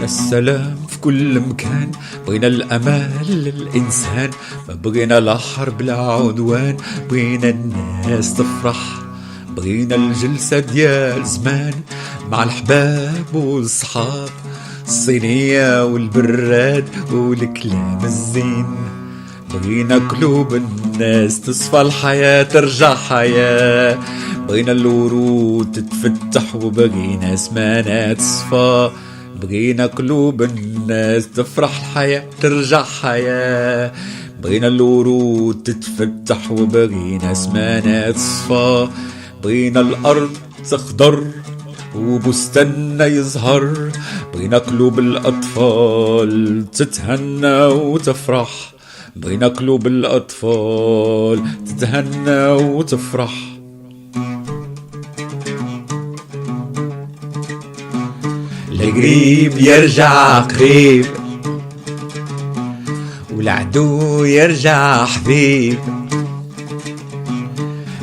السلام في كل مكان، بغينا الأمان للإنسان، ما بغينا لا حرب لا عدوان، بغينا الناس تفرح، بغينا الجلسة ديال زمان مع الحباب والصحاب، الصينية والبراد والكلام الزين، بغينا قلوب الناس تصفى، الحياة ترجع حياة، بغينا الورود تتفتح وبغينا سمانة تصفى، بغينا قلوب الناس تفرح، الحياة ترجع حياة، بغينا الورود تتفتح وبغينا سمانة تصفى، بغينا الأرض تخضر وبستنا يزهر، بغينا قلوب الأطفال تتهنى وتفرح، بغينا قلوب الأطفال تتهنى وتفرح. القريب يرجع قريب والعدو يرجع حبيب،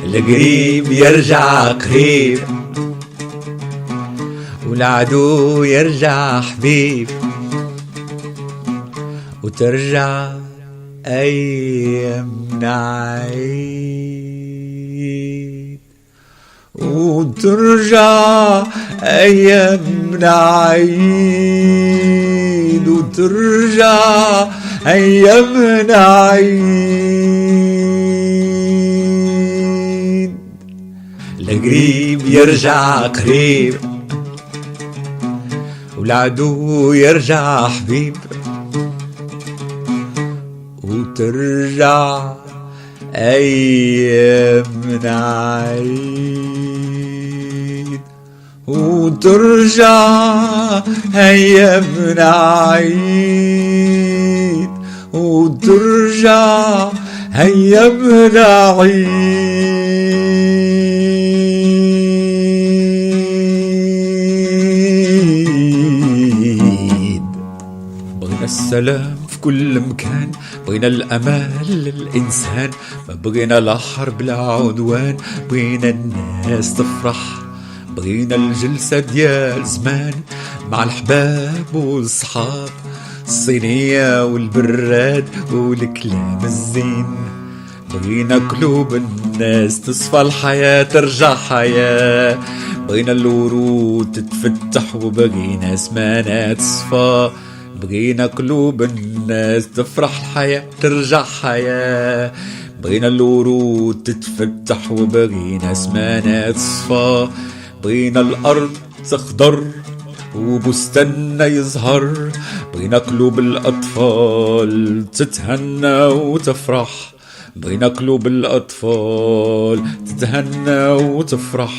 القريب يرجع قريب والعدو يرجع حبيب، وترجع أيامنا عيد، وترجع أيامنا عيد، وترجع أيامنا عيد. القريب يرجع قريب والعدو يرجع حبيب، وترجع أيامنا عيد، وترجع أيامنا عيد، وترجع أيامنا عيد. بغينا السلام في كل مكان، بغينا الأمان للإنسان، ما بغينا لا حرب لا عدوان، بغينا الناس تفرح، بغينا الجلسة ديال زمان مع الحباب والصحاب، الصينية والبراد والكلام الزين، بغينا قلوب الناس تصفى، الحياة ترجع حياة، بغينا الورود تتفتح وبغينا سمانة تصفى، بغينا قلوب الناس تفرح، الحياة ترجع حياة، بغينا الورود تتفتح وبغينا سمانة تصفى، بغينا الأرض تخضر وبستنا يزهر، بغينا قلوب الأطفال تتهنى وتفرح، بغينا قلوب الأطفال تتهنى وتفرح.